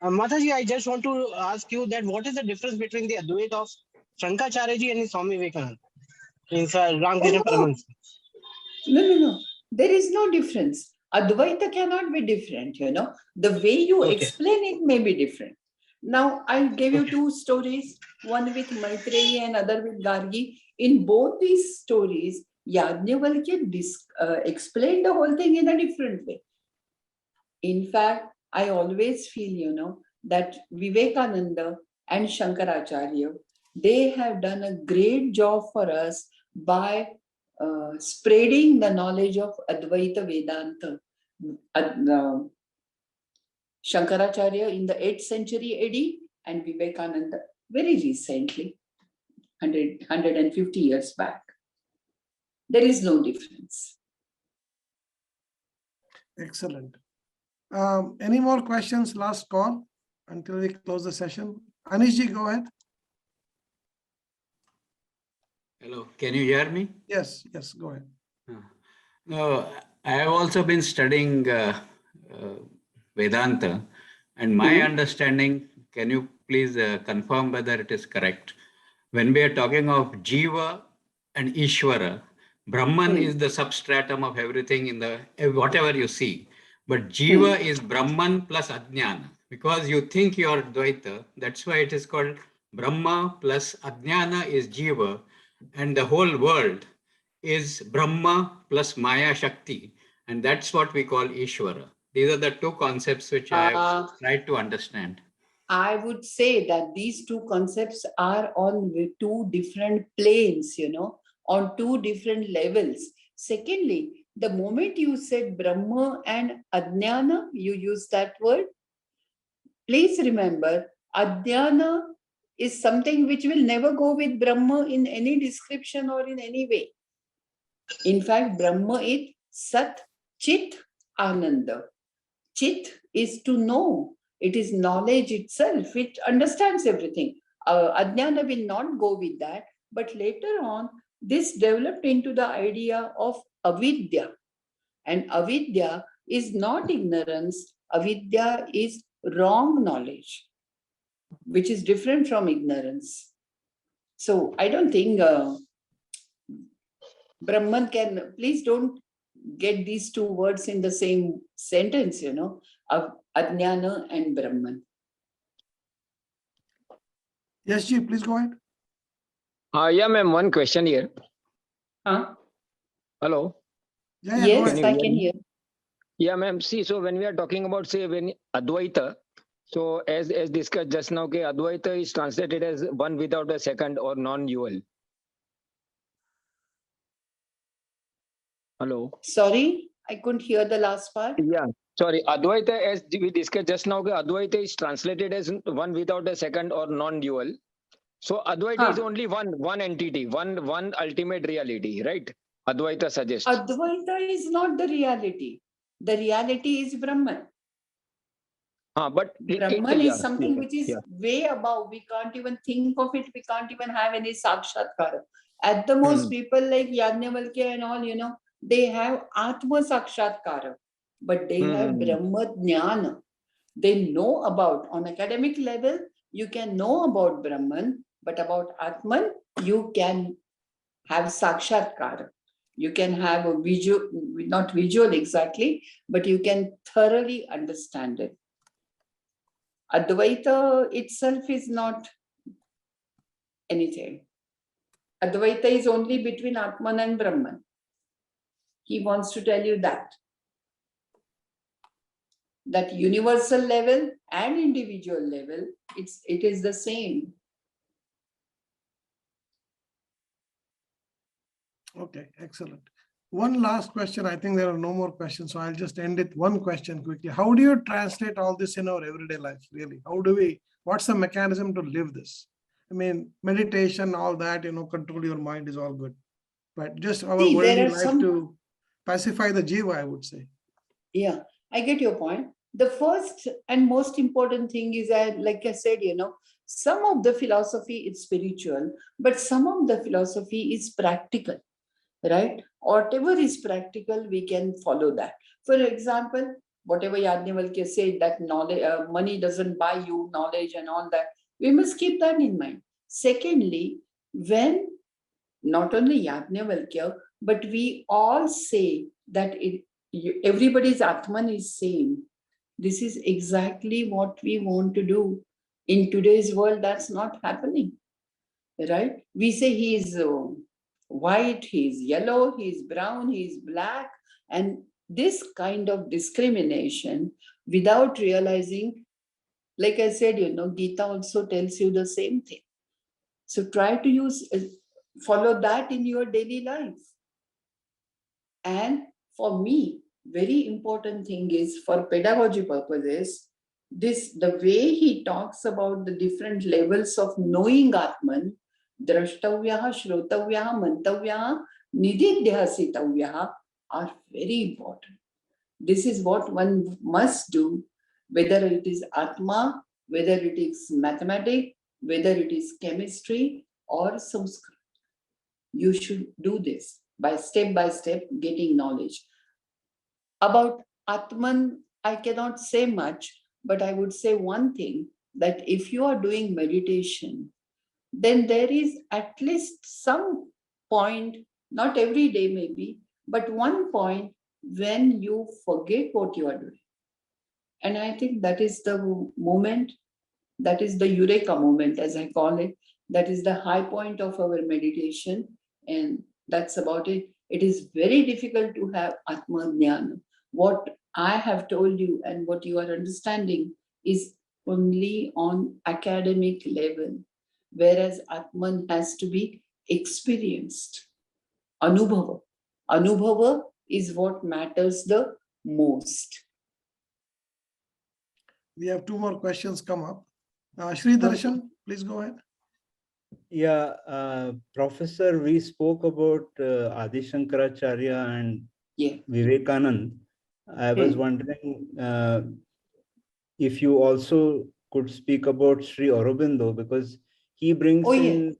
Mataji, I just want to ask you that what is the difference between the Advaita of Shankaracharya ji and Swami Vivekananda? In Ramakrishna Paramahansa. No. There is no difference. Advaita cannot be different, The way you explain it may be different. Now, I gave you 2 stories, one with Maitreyi and other with Gargi. In both these stories, Yajnyavalkya explained the whole thing in a different way. In fact, I always feel, that Vivekananda and Shankaracharya, they have done a great job for us by spreading the knowledge of Advaita Vedanta. Shankaracharya in the 8th century AD and Vivekananda very recently, 150 years back. There is no difference. Excellent. Any more questions? Last call until we close the session. Anish ji, go ahead. Hello, can you hear me? Yes, go ahead. I have also been studying Vedanta, and my understanding, can you please confirm whether it is correct? When we are talking of Jiva and Ishvara, Brahman is the substratum of everything in the whatever you see. But Jiva is Brahman plus Ajnana. Because you think you are Dvaita, that's why it is called Brahma plus Ajnana is Jiva, and the whole world is Brahma plus Maya Shakti, and that's what we call Ishvara. These are the 2 concepts which I have tried to understand. I would say that these 2 concepts are on 2 different planes, on 2 different levels. Secondly, the moment you said Brahma and Ajnana, you used that word. Please remember, Ajnana is something which will never go with Brahma in any description or in any way. In fact, Brahma is Sat, Chit, Ananda. Chit is to know. It is knowledge itself. It understands everything. Ajnana will not go with that. But later on, this developed into the idea of avidya. And avidya is not ignorance. Avidya is wrong knowledge, which is different from ignorance. So I don't think Brahman can, please don't get these 2 words in the same sentence, of Ajnana and Brahman. Yes, ji, please go ahead. Yeah, ma'am, one question here. Hello. Yeah, yes, I can hear. Yeah, ma'am. See, so when we are talking about, say, when Advaita, So as discussed just now, okay, Advaita is translated as one without a second or non-dual. Hello. Sorry, I couldn't hear the last part. Yeah. Sorry, Advaita, as we discussed just now, okay, Advaita is translated as one without a second or non-dual. So Advaita is only one entity, one ultimate reality, right? Advaita suggests. Advaita is not the reality. The reality is Brahman. But Brahman is something which is way above. We can't even think of it. We can't even have any sakshatkara. At the most, people like Yajnyavalkya and all, they have Atma Sakshatkara, but they have Brahma Jnana. They know about, on academic level, you can know about Brahman, but about Atman, you can have Sakshatkara. You can have a visual, not visual exactly, but you can thoroughly understand it. Advaita itself is not anything. Advaita is only between Atman and Brahman. He wants to tell you that universal level and individual level, it is the same. Okay, excellent. One last question. I think there are no more questions, so I'll just end it. One question quickly. How do you translate all this in our everyday life, really? What's the mechanism to live this? I mean, meditation, all that, control your mind is all good. But just our worldly life to pacify the jiva, I would say. Yeah, I get your point. The first and most important thing is that, like I said, some of the philosophy is spiritual, but some of the philosophy is practical, right? Whatever is practical, we can follow that. For example, whatever Yajnyavalkya said, that knowledge, money doesn't buy you knowledge and all that, we must keep that in mind. Secondly, when not only Yajnyavalkya, but we all say that everybody's Atman is same. This is exactly what we want to do. In today's world, that's not happening, right? We say he is white, he is yellow, he is brown, he is black, and this kind of discrimination without realizing, like I said, Gita also tells you the same thing. So try to follow that in your daily life. And for me, very important thing is, for pedagogy purposes, the way he talks about the different levels of knowing Atman, drashtavyaha, shrotavyaha, mantavyaha, nididhyasitavyaha, are very important. This is what one must do, whether it is Atma, whether it is mathematics, whether it is chemistry or Sanskrit. You should do this by step getting knowledge. About Atman, I cannot say much, but I would say one thing, that if you are doing meditation, then there is at least some point, not every day maybe, but one point when you forget what you are doing. And I think that is the moment, that is the eureka moment, as I call it. That is the high point of our meditation. And that's about it. It is very difficult to have Atma Jnana. What I have told you and what you are understanding is only on academic level, whereas Atman has to be experienced. Anubhava. Anubhava is what matters the most. We have two more questions come up. Shri Darshan, please go ahead. Yeah, Professor, we spoke about Adi Shankaracharya and Vivekanand. I was wondering if you also could speak about Sri Aurobindo, because he brings in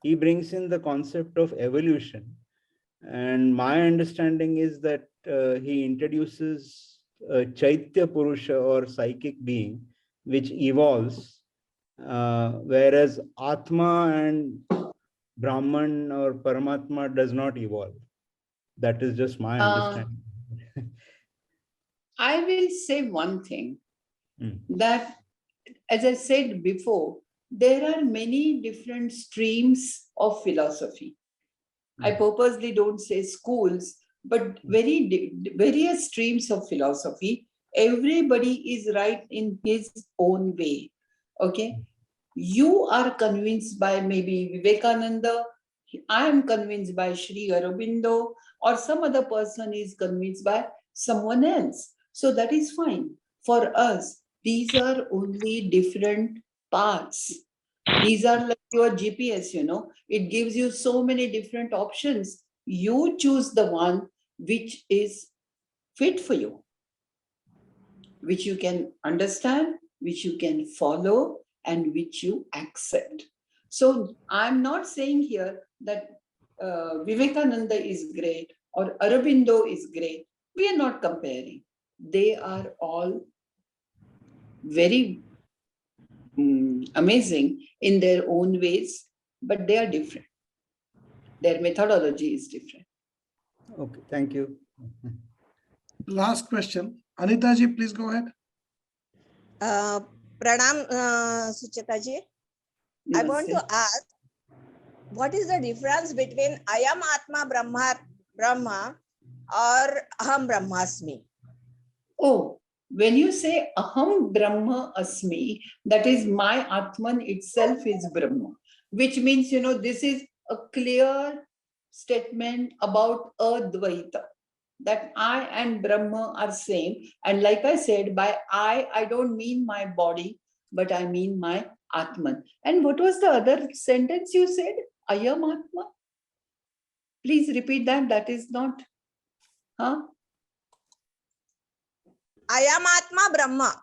the concept of evolution. And my understanding is that he introduces a Chaitya Purusha or psychic being, which evolves, whereas Atma and Brahman or Paramatma does not evolve. That is just my understanding. I will say one thing, that, as I said before, there are many different streams of philosophy. I purposely don't say schools, but various streams of philosophy. everybody is right in his own way. Okay. You are convinced by maybe Vivekananda, I am convinced by Sri Aurobindo, or some other person is convinced by someone else. So that is fine. For us, these are only different paths. These are like your GPS, it gives you so many different options. You choose the one which is fit for you, which you can understand, which you can follow, and which you accept. So I'm not saying here that Vivekananda is great or Aurobindo is great. We are not comparing. They are all very amazing in their own ways, but they are different. Their methodology is different. Okay, thank you. Last question. Anita ji, please go ahead. Pranam, Sucheta ji. I want to ask, what is the difference between I am Atma Brahma or Aham Brahmasmi? Oh, when you say Aham Brahma Asmi, that is my Atman itself is Brahma, which means, this is a clear statement about Advaita, that I and Brahma are same. And like I said, by I don't mean my body, but I mean my Atman. And what was the other sentence you said? Ayam Atma? Please repeat that. That is not, huh? I am Atma Brahma.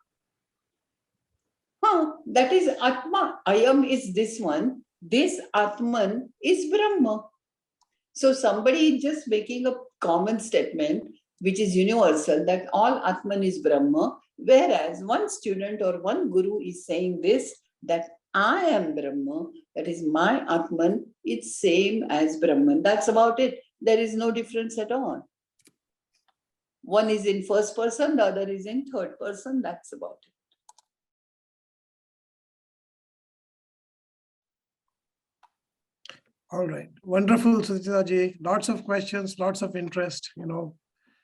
That is Atma. Ayam is this one. This Atman is Brahma. So somebody is just making a common statement, which is universal, that all Atman is Brahma, whereas one student or one guru is saying this, that I am Brahma, that is my Atman, it's same as Brahman. That's about it. There is no difference at all. One is in first person, the other is in third person. That's about it. All right. Wonderful, Sucheta ji. Lots of questions, lots of interest.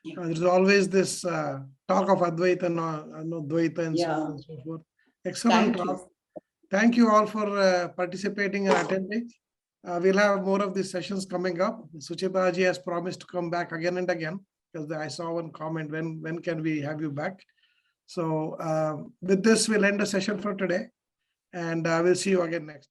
There's always this talk of Advaita, Dvaita, and so on and so forth. Excellent talk. Thank you all for participating and attending. We'll have more of these sessions coming up. Sucheta ji has promised to come back again and again, because I saw one comment, when can we have you back? So with this, we'll end the session for today, and we'll see you again next.